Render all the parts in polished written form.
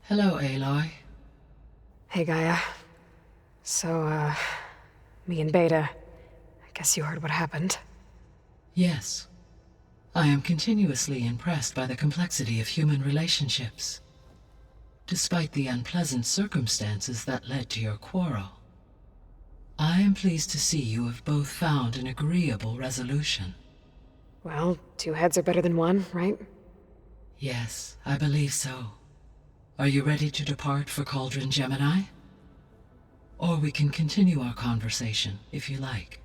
Hello, Aloy. Hey, Gaia. So, me and Beta, I guess you heard what happened. Yes. I am continuously impressed by the complexity of human relationships. Despite the unpleasant circumstances that led to your quarrel, I am pleased to see you have both found an agreeable resolution. Well, two heads are better than one, right? Yes, I believe so. Are you ready to depart for Cauldron Gemini? Or we can continue our conversation, if you like.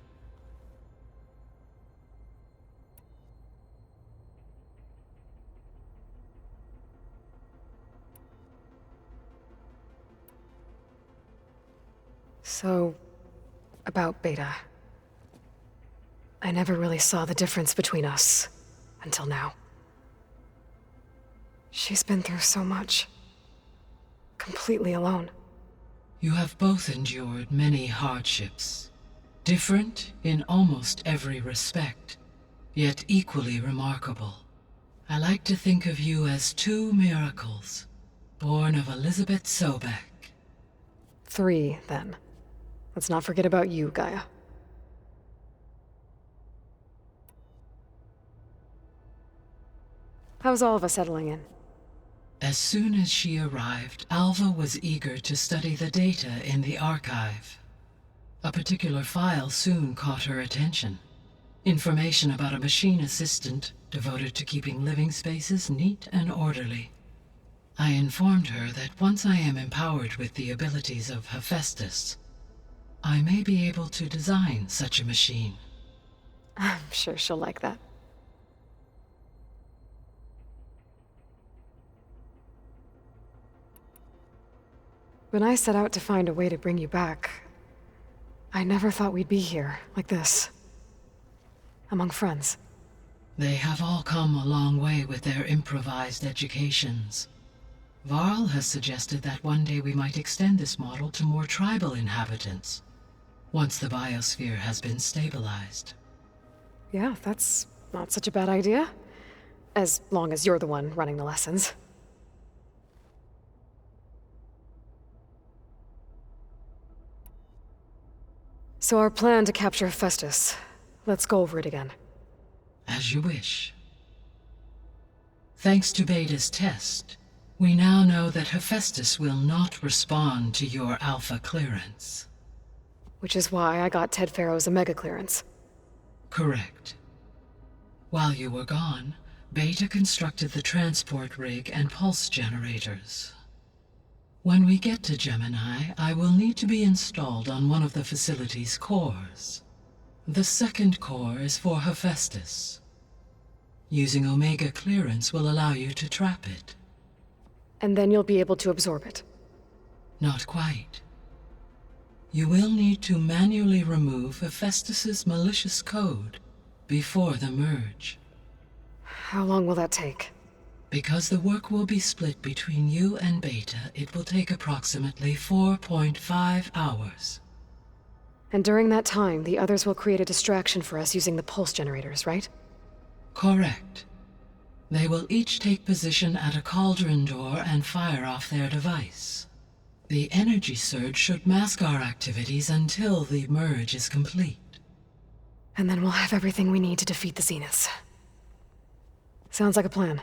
So, about Beta. I never really saw the difference between us, until now. She's been through so much. Completely alone. You have both endured many hardships, different in almost every respect, yet equally remarkable. I like to think of you as two miracles, born of Elizabeth Sobek. 3, then. Let's not forget about you, Gaia. How's all of us settling in? As soon as she arrived, Alva was eager to study the data in the archive. A particular file soon caught her attention. Information about a machine assistant devoted to keeping living spaces neat and orderly. I informed her that once I am empowered with the abilities of Hephaestus, I may be able to design such a machine. I'm sure she'll like that. When I set out to find a way to bring you back, I never thought we'd be here, like this. Among friends. They have all come a long way with their improvised educations. Varl has suggested that one day we might extend this model to more tribal inhabitants, once the biosphere has been stabilized. Yeah, that's not such a bad idea. As long as you're the one running the lessons. So our plan to capture Hephaestus. Let's go over it again. As you wish. Thanks to Beta's test, we now know that Hephaestus will not respond to your Alpha clearance. Which is why I got Ted Farrow's Omega clearance. Correct. While you were gone, Beta constructed the transport rig and pulse generators. When we get to Gemini, I will need to be installed on one of the facility's cores. The second core is for Hephaestus. Using Omega clearance will allow you to trap it. And then you'll be able to absorb it. Not quite. You will need to manually remove Hephaestus's malicious code before the merge. How long will that take? Because the work will be split between you and Beta, it will take approximately 4.5 hours. And during that time, the others will create a distraction for us using the pulse generators, right? Correct. They will each take position at a cauldron door and fire off their device. The energy surge should mask our activities until the merge is complete. And then we'll have everything we need to defeat the Zeniths. Sounds like a plan.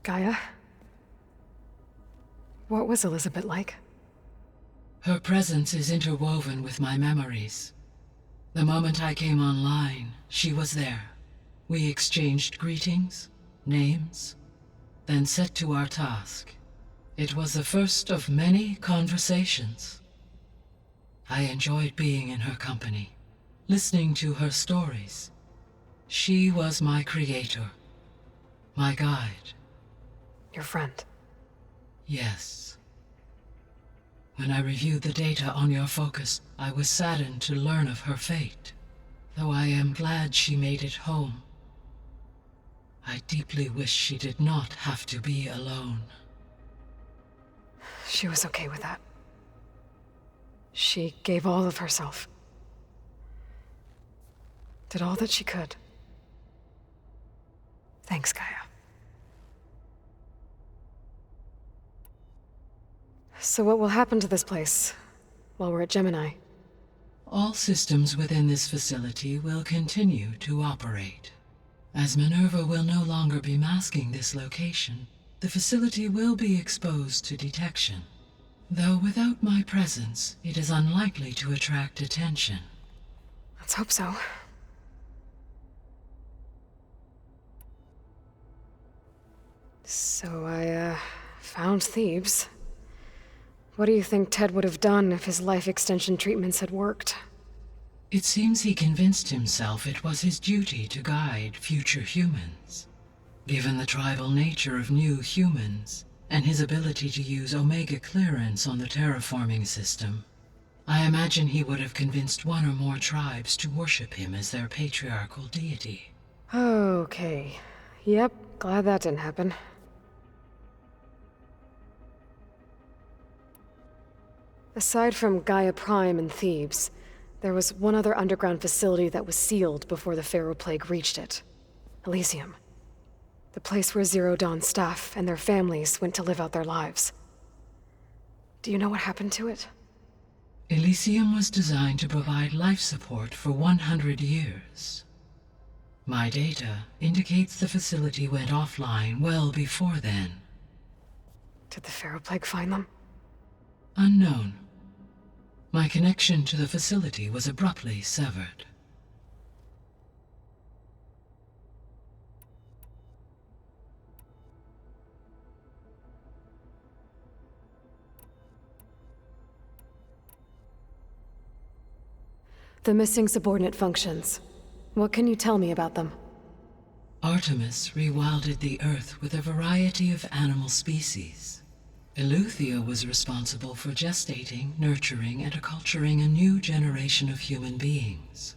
Gaia? What was Elizabeth like? Her presence is interwoven with my memories. The moment I came online, she was there. We exchanged greetings, names, then set to our task. It was the first of many conversations. I enjoyed being in her company, listening to her stories. She was my creator, my guide. Your friend. Yes. When I reviewed the data on your focus, I was saddened to learn of her fate. Though I am glad she made it home. I deeply wish she did not have to be alone. She was okay with that. She gave all of herself. Did all that she could. Thanks, Gaia. So what will happen to this place while we're at Gemini? All systems within this facility will continue to operate. As Minerva will no longer be masking this location, the facility will be exposed to detection. Though without my presence, it is unlikely to attract attention. Let's hope so. So I, found Thebes. What do you think Ted would have done if his life extension treatments had worked? It seems he convinced himself it was his duty to guide future humans. Given the tribal nature of new humans, and his ability to use Omega clearance on the terraforming system, I imagine he would have convinced one or more tribes to worship him as their patriarchal deity. Okay. Yep, glad that didn't happen. Aside from Gaia Prime and Thebes, there was one other underground facility that was sealed before the Pharaoh Plague reached it. Elysium. The place where Zero Dawn staff and their families went to live out their lives. Do you know what happened to it? Elysium was designed to provide life support for 100 years. My data indicates the facility went offline well before then. Did the Pharaoh Plague find them? Unknown. My connection to the facility was abruptly severed. The missing subordinate functions. What can you tell me about them? Artemis rewilded the Earth with a variety of animal species. Eleuthia was responsible for gestating, nurturing, and acculturating a new generation of human beings.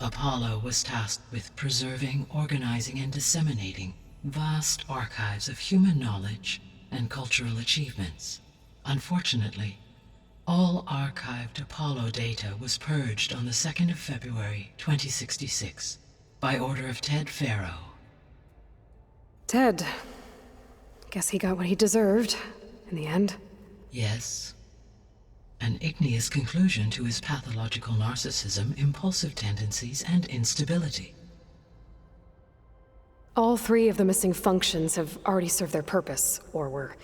Apollo was tasked with preserving, organizing, and disseminating vast archives of human knowledge and cultural achievements. Unfortunately, all archived Apollo data was purged on the 2nd of February, 2066, by order of Ted Faro. Ted. Guess he got what he deserved, in the end. Yes. An igneous conclusion to his pathological narcissism, impulsive tendencies, and instability. All 3 of the missing functions have already served their purpose, or were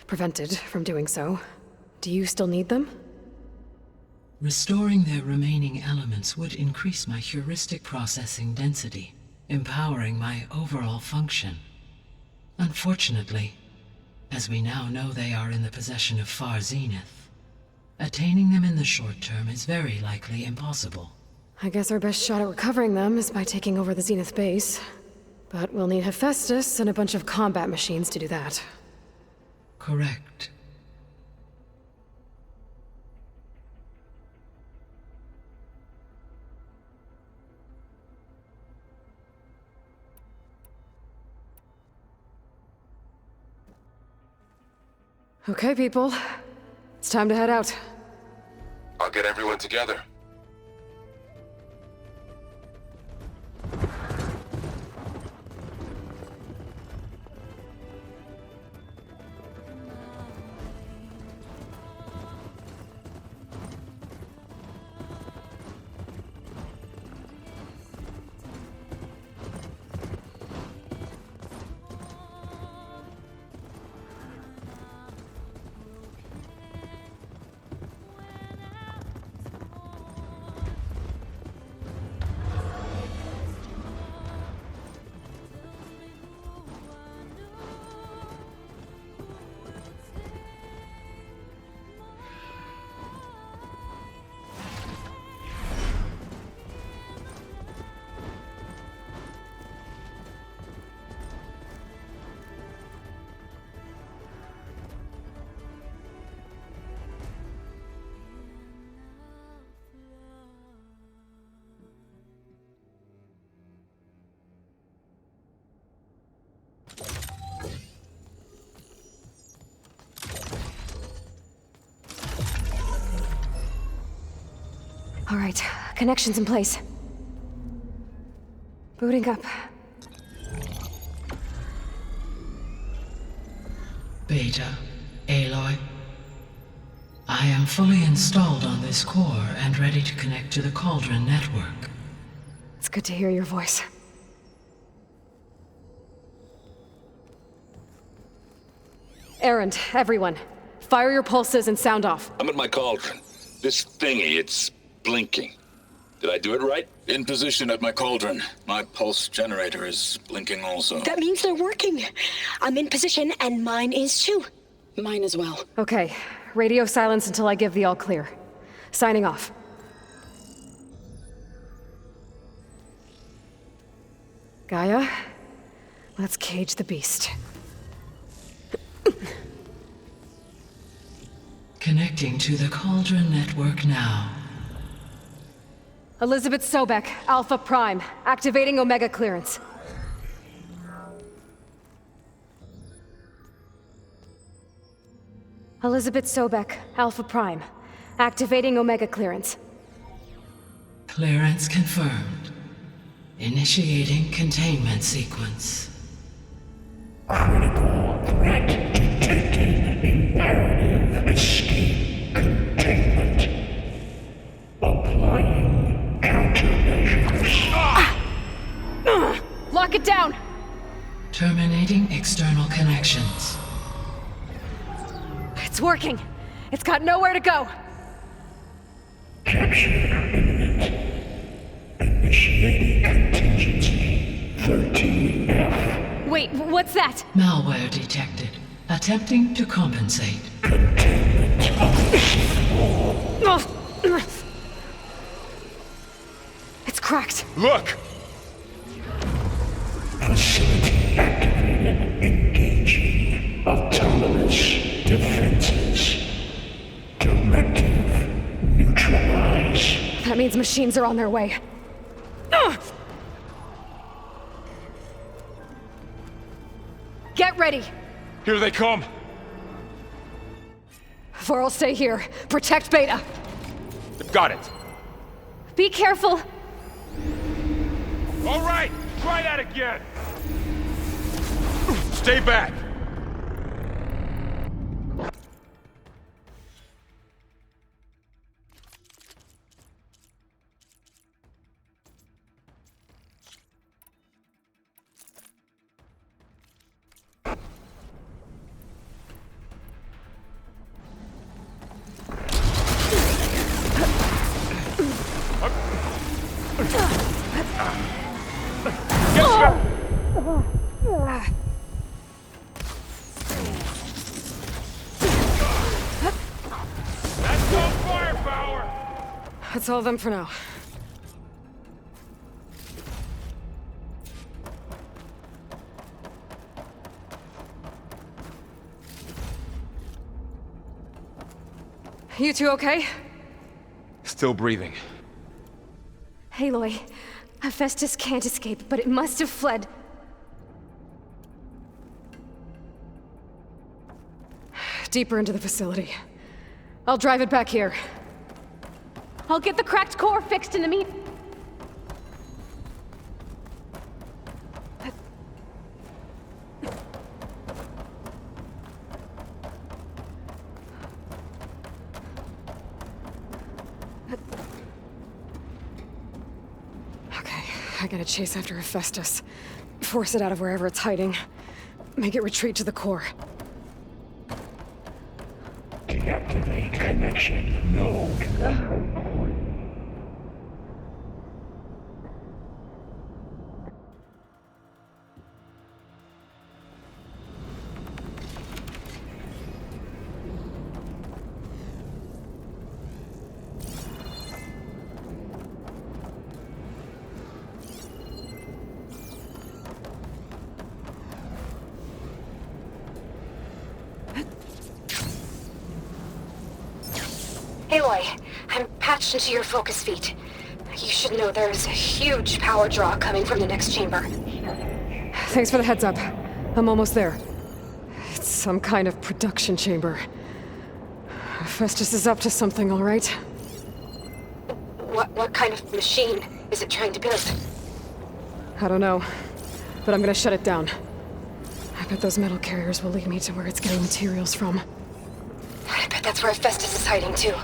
prevented from doing so. Do you still need them? Restoring their remaining elements would increase my heuristic processing density, empowering my overall function. Unfortunately, as we now know they are in the possession of Far Zenith, attaining them in the short term is very likely impossible. I guess our best shot at recovering them is by taking over the Zenith base. But we'll need Hephaestus and a bunch of combat machines to do that. Correct. Okay, people. It's time to head out. I'll get everyone together. All right, connections in place. Booting up. Beta, Aloy. I am fully installed on this core and ready to connect to the Cauldron network. It's good to hear your voice. Erend, everyone. Fire your pulses and sound off. I'm at my cauldron. This thingy, it's blinking. Did I do it right? In position at my cauldron. My pulse generator is blinking also. That means they're working. I'm in position, and mine is too. Mine as well. Okay. Radio silence until I give the all clear. Signing off. Gaia, let's cage the beast. Connecting to the Cauldron network now. Elizabeth Sobek, Alpha Prime, activating Omega clearance. Elizabeth Sobek, Alpha Prime, activating Omega clearance. Clearance confirmed. Initiating containment sequence. Critical threat detected. Imperative escape containment. Applying countermeasures. Lock it down! Terminating external connections. It's working! It's got nowhere to go! Capture imminent. Initiating contingency 13F. Wait, what's that? Malware detected. Attempting to compensate. Containment of the floor. It's cracked. Look! Facility activated. Engaging autonomous defenses. Directive neutralize. That means machines are on their way. Get ready! Here they come! Vorl, stay here. Protect Beta. Got it! Be careful! All right! Try that again! Stay back! That's no firepower! That's all of them for now. You two okay? Still breathing. Aloy, Hephaestus can't escape, but it must have fled. Deeper into the facility. I'll drive it back here. I'll get the cracked core fixed in the mean. Okay, I gotta chase after Hephaestus. Force it out of wherever it's hiding. Make it retreat to the core. Deactivate connection. No. Aloy, I'm patched into your focus feed. You should know there's a huge power draw coming from the next chamber. Thanks for the heads up. I'm almost there. It's some kind of production chamber. Festus is up to something, all right? What kind of machine is it trying to build? I don't know, but I'm gonna shut it down. I bet those metal carriers will lead me to where it's getting materials from. I bet that's where Hephaestus is hiding too.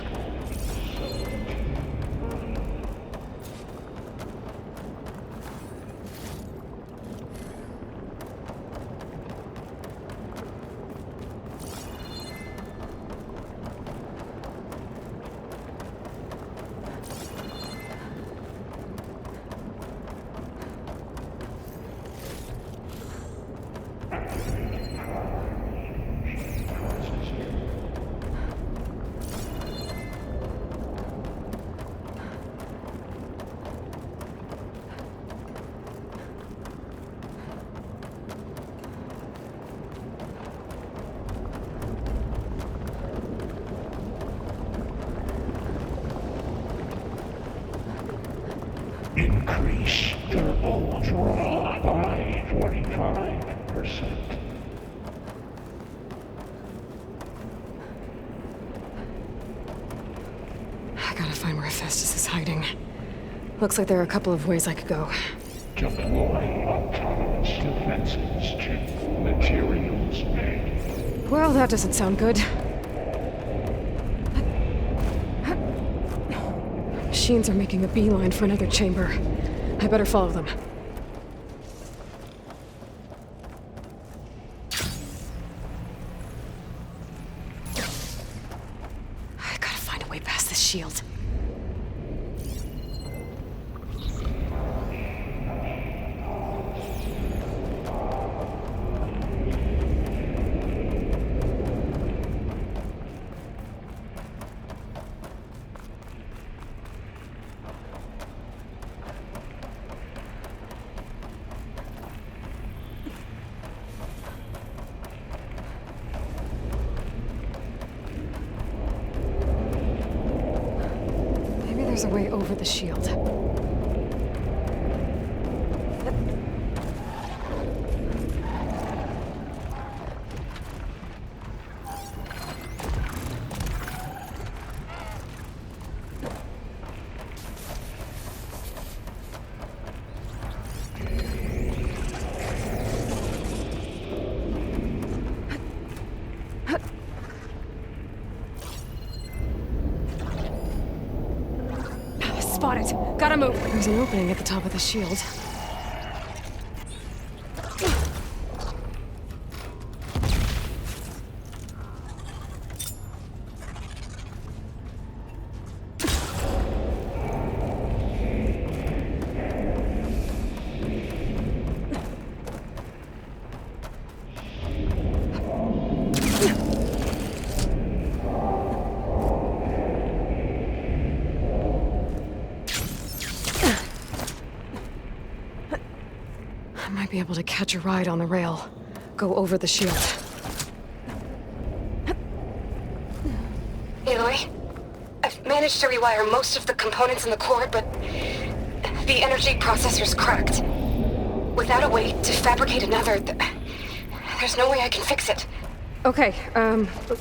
Increase thermal draw by 45%. I gotta find where Hephaestus is hiding. Looks like there are a couple of ways I could go. Deploy autonomous defenses to materials bay. Well, that doesn't sound good. Machines are making a beeline for another chamber. I better follow them. I gotta find a way past this shield. There's a way over the shield. Spot it. Gotta move. There's an opening at the top of the shield. I might be able to catch a ride on the rail. Go over the shield. Aloy, I've managed to rewire most of the components in the core, but the energy processor's cracked. Without a way to fabricate another, there's no way I can fix it. Okay,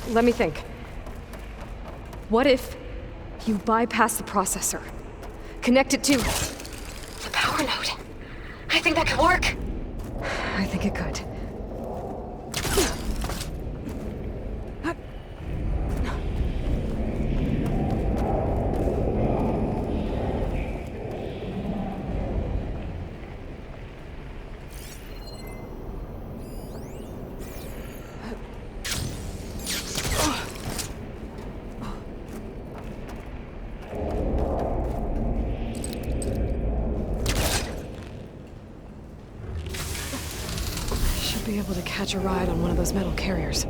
let me think. What if you bypass the processor? Connect it to... The power node. I think that could work. I think it could. Be able to catch a ride on one of those metal carriers.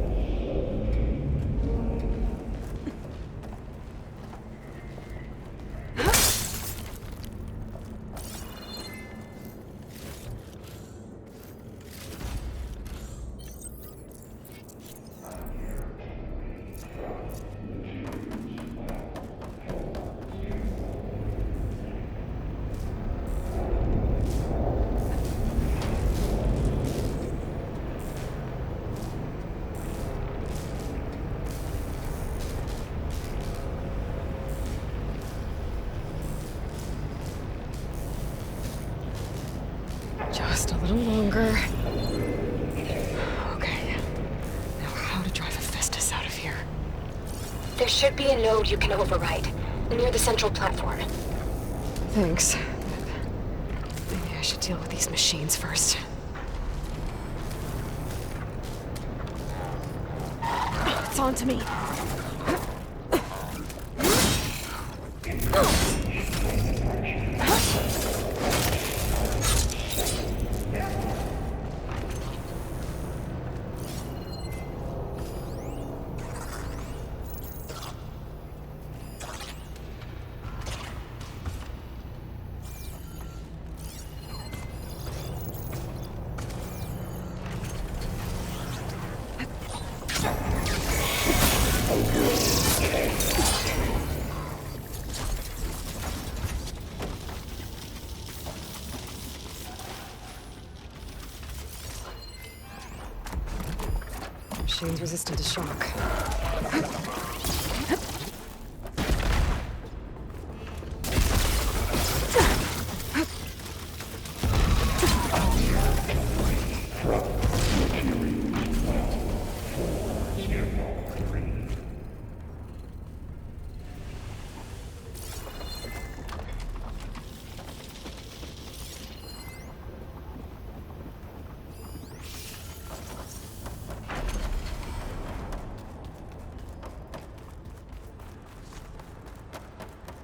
longer. Okay. Now how to drive Hephaestus out of here? There should be a node you can override, near the central platform. Thanks. Maybe I should deal with these machines first. It's on to me. Machine's resistant to shock.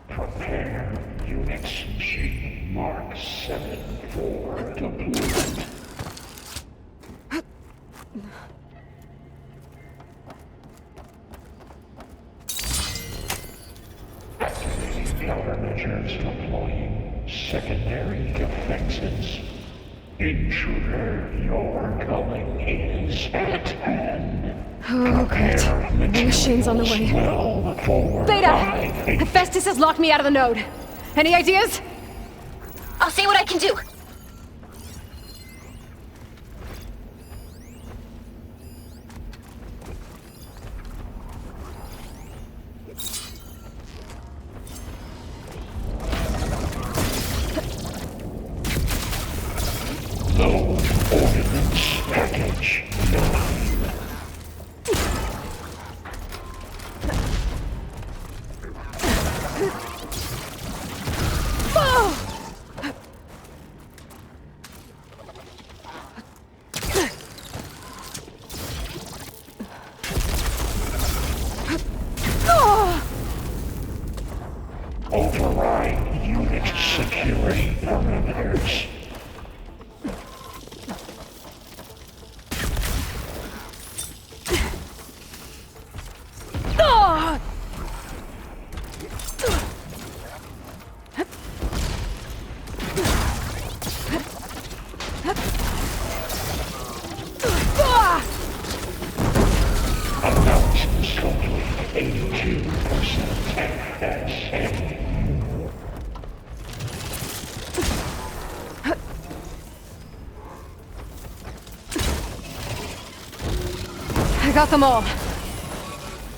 Prepare Unix Machine Mark 7 for deployment. Activating countermeasures deploying secondary defenses. Intruder, your coming is at hand. Oh, great. The machine's on the way. Beta! Hephaestus has locked me out of the node. Any ideas? I'll see what I can do. Load ordnance package 9. Override unit security parameters. Analysis complete. 82% FSA. I got them all.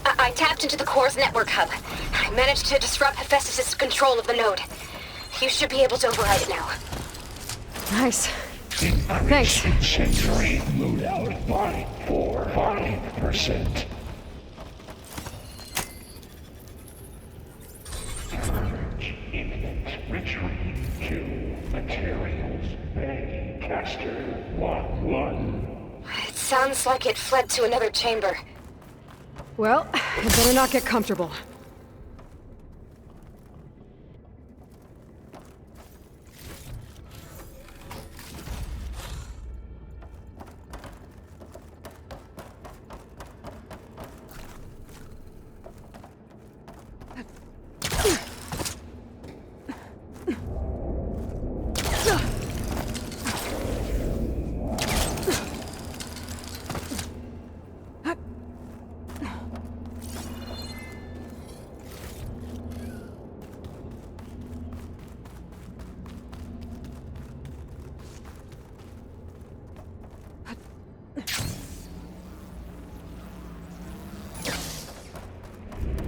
I tapped into the core's network hub. I managed to disrupt Hephaestus' control of the node. You should be able to override it now. Nice. Thanks. Incendiary loadout by 5%. Purge imminent retreat to materials bay. Caster 1-1. It sounds like it fled to another chamber. Well, I better not get comfortable.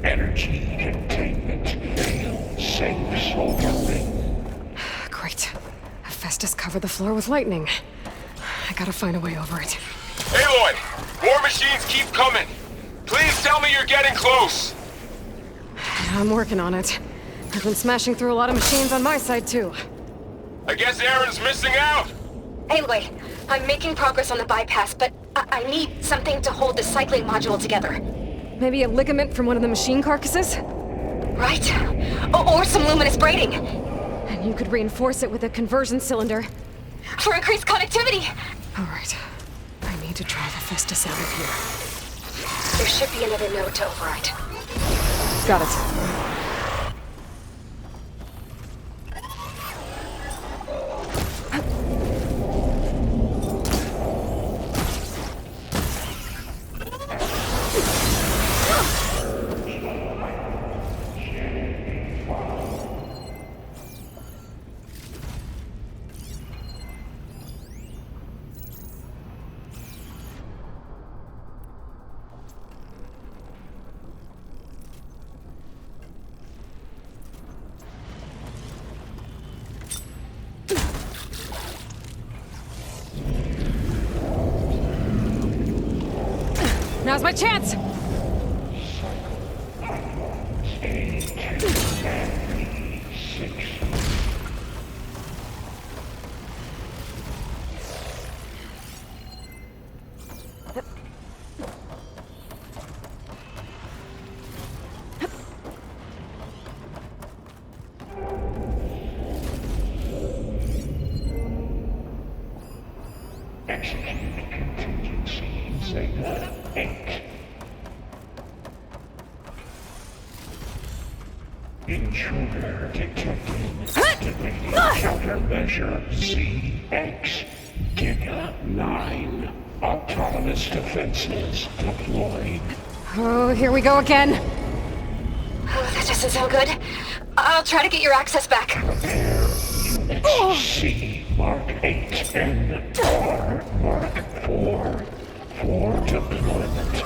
Energy containment fail. Safe solar ring. Great. Hephaestus covered the floor with lightning. gotta find a way over it. Aloy! More machines keep coming! Please tell me you're getting close! I'm working on it. I've been smashing through a lot of machines on my side, too. I guess Aaron's missing out! Anyway, I'm making progress on the bypass, but I need something to hold the cycling module together. Maybe a ligament from one of the machine carcasses? Right? Or some luminous braiding. And you could reinforce it with a conversion cylinder. For increased connectivity! Alright. I need to try the Festus out of here. There should be another node to override. Got it. Now's my chance! Execute contingency Zeta 8. Intruder detected. Activating countermeasure ZX. Giga 9. Autonomous defenses deployed. Oh, here we go again. Oh, that doesn't sound good. I'll try to get your access back. Prepare units C Mark 8 and R Mark 4 for deployment.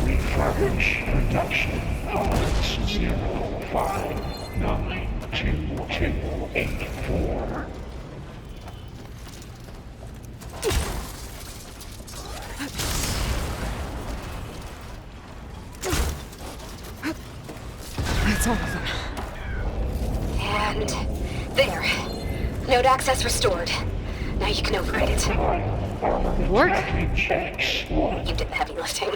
Refurbish production pods 05928284. That's all of them. And there. Node access restored. Now you can override it. Work? Package X1. You did the heavy lifting.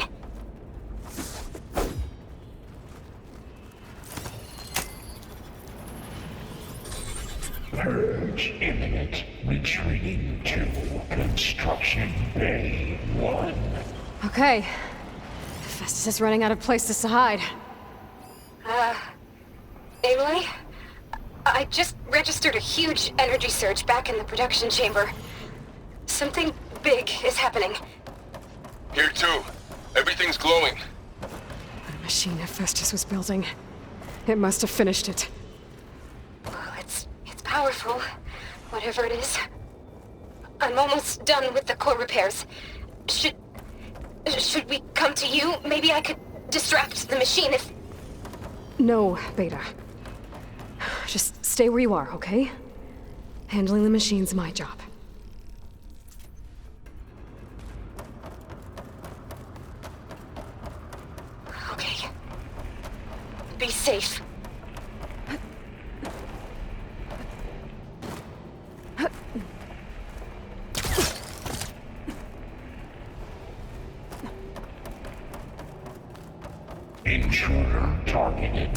Purge imminent. Retreating to Construction Bay 1. Okay. Festus is running out of places to hide. Aloy? I just registered a huge energy surge back in the production chamber. Something big is happening. Here too. Everything's glowing. The machine that Festus was building. It must have finished it. Well, it's powerful, whatever it is. I'm almost done with the core repairs. Should we come to you? Maybe I could distract the machine if... No, Beta. Just stay where you are, okay? Handling the machine's my job. Okay. Be safe. Intruder targeted.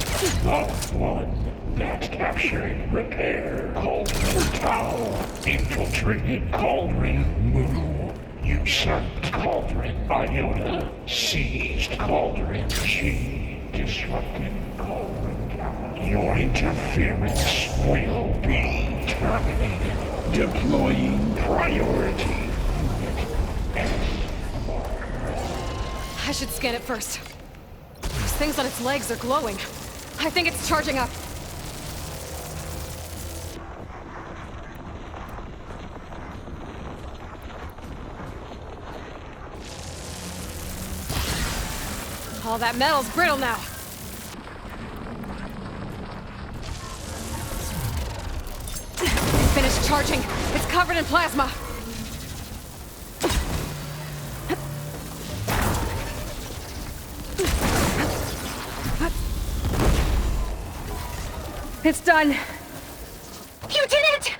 Lot 1. Net captured. Repair. Cauldron Tau. Infiltrated Cauldron Mu. Usurped Cauldron Iota. Seized Cauldron G. Disrupted Cauldron Tau. Your interference will be terminated. Deploying priority. I should scan it first. Those things on its legs are glowing. I think it's charging up. All that metal's brittle now. Finished charging. It's covered in plasma. It's done. You did it!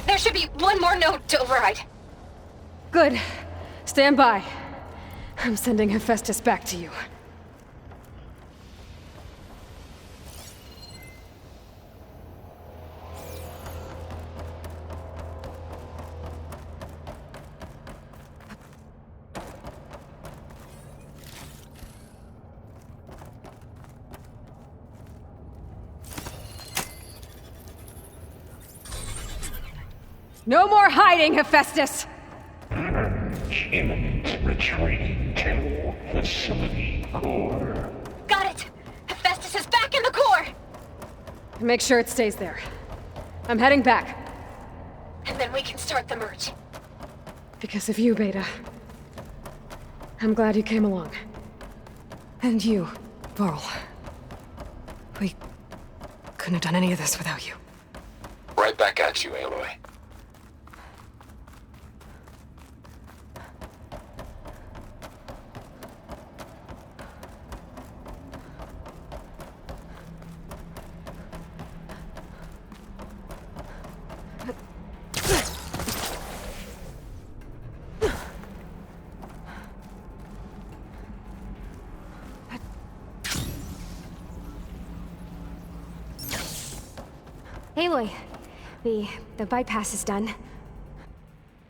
There should be one more node to override. Good. Stand by. I'm sending Hephaestus back to you. No more hiding, Hephaestus! Imminent retreating to facility core. Got it! Hephaestus is back in the core! Make sure it stays there. I'm heading back. And then we can start the merge. Because of you, Beta. I'm glad you came along. And you, Varl. We couldn't have done any of this without you. Right back at you, Aloy. Aloy, the bypass is done.